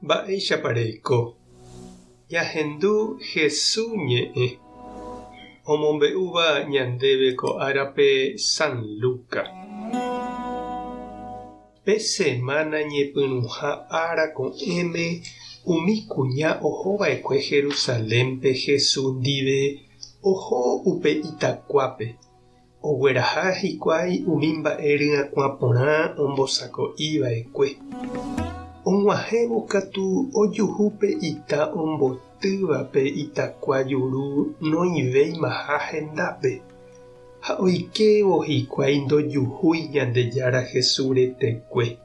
Mba'éichapareiko. Jahendu Jesús ñe'ẽ omombe'úva ñandéve ko árape San Luca. Pe semana ñepyrũha ára ko'ẽme umi kuña ohova'ekue Jerusalémpe Jesús ndive oho upe itakuápe. Ogueraha hikuái umi mba'e ryakuã porã ombosako'iva'ekue. Og̃uahẽvo katu ojuhúpe ita ombotývape itakua juru noĩvéimaha hendápe. Ha oikevo hikuái ndojuhúi Ñandejára Jesús retekue.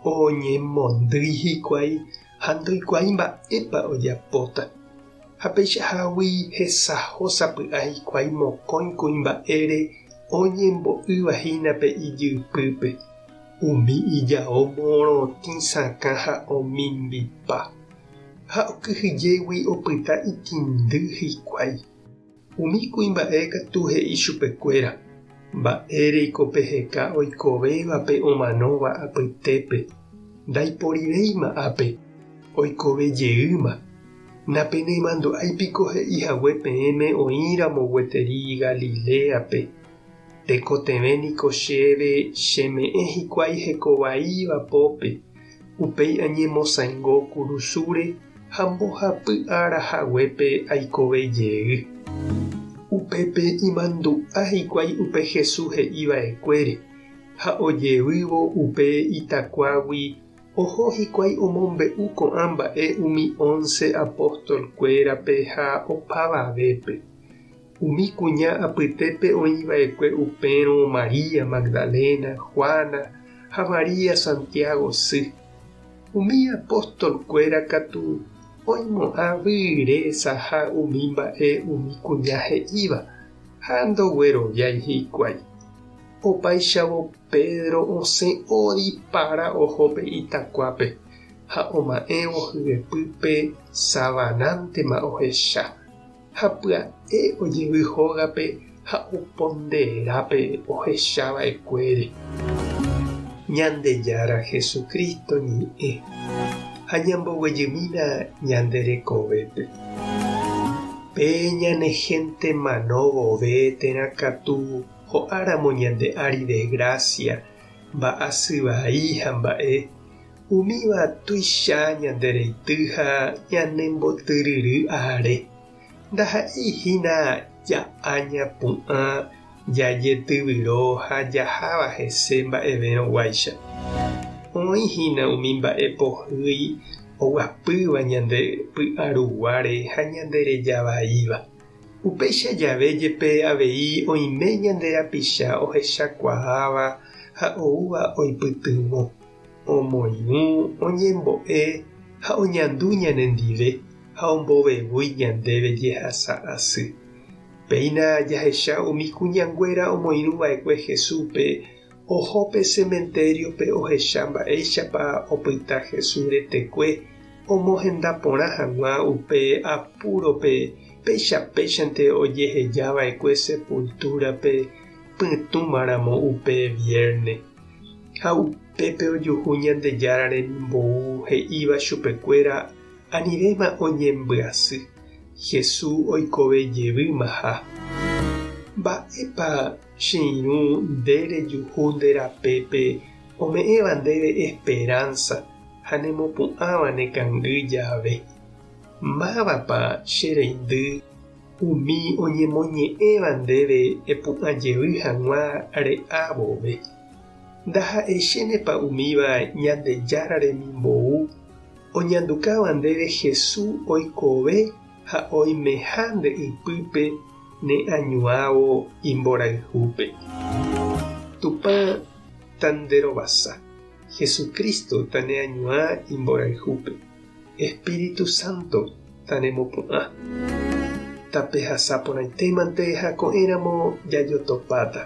Oñemondýi hikuái ha ndoikuaái mba'épa ojapóta. Ha peichahágui hesahósapy'a hikuái mokõikuri mba'ére oñembo'yvahína pe ijypýpe. Umi ijao morotĩ sakã ha omimbipa. Ha okyhyjégui opyta itindy hikuái. Umi kuimba'e katu he'i chupekuéra. Mba'éreiko peheka oikovévape omanóva apytépe. Ndaiporivéima ápe. Oikovejeýma. Napenemandu'áipiko he'ihague peẽme oĩramo gueteri Galileape. Tekotevẽniko chéve cheme'ẽ hikuái hekovaíva pópe. Upéi añemosãingo kurusúre ha mbohapy arahaguépe aikovejey. Upépe imandu'a hikuái upe Jesús he'iva'ekuére. Ha ojevývo upe itakuágui oho hikuái omombe'u ko'ã mba'e umi 11 apóstolkuérape ha opavavépe. Umi kuña apytépe oĩva'ekue upérõ María Magdalena, Juana ha María Santiago sy. Umi apóstolkuéra katu oimo'ã vyresa ha umi mba'e umi kuña he'íva ha ndogueroviái hikuái. Opaichavo Pedro osẽ oripára ohópe itakuápe ha oma'ẽvo hyepýpe savanántema ohecha. Ha pya'e ojevy hógape ha oponderápe ohechava'ekuére. Ñandejára Jesucristo ñe'ẽ ha ñamboguejymína ñande rekovépe. Pe ñane gente manovove térã katu ho'áramo ñande ári de gracia mba'asyvai ha mba'e umíva tuicha ñande reity ha ñanembotyryry áre. Ndaha'éihína ja'a ñapu'ã jajetyvyrõ ha jaháva hese mba'everõguáicha. Oĩhína umi mba'e pohýi oguapýva ñande py'aruguáre ha ñande rejavaíva. Upéicha jave jepe avei oime ñande rapicha ohechakuaáva ha oúva oipytýmo. Omoirũ oñembo'e ha oñandu ñanendive ha ombovevúi ñandéve jehasa asy. Péina jahecha umi kuñanguéra omoirũva'ekue Jesúspe ohópe cementeriope ohecha mba'éichapa opyta Jesús retekue omohenda porã hag̃ua upe apúrope péichante ojehejava'ekue sepultúrape pytũmaramo upe vierne. Ha upépe ojuhu Ñandejára remimbou he'íva chupekuéra anivéma oñembyasy. Jesús oikovejevýmaha. Mba'épa che irũ nde rejuhu nde rapépe ome'ẽva ndéve esperanza ha nemopu'ãva nekangy jave. Mávapa che reindy umi oñemoñe'ẽva ndéve epu'ãjey hag̃ua re'ávove. Ndaha'éichénepa umíva Ñandejára remimbou oñandukáva ndéve Jesús oikove ha oimeha nde'ypýpe ne añuãvo imborayhúpe. Tupã tanderovasa. Jesucristo tane añuã imborayhúpe. Espíritu Santo tanemopu'ã. Tape hasaporãitémante ha ko'ẽramo jajotopáta.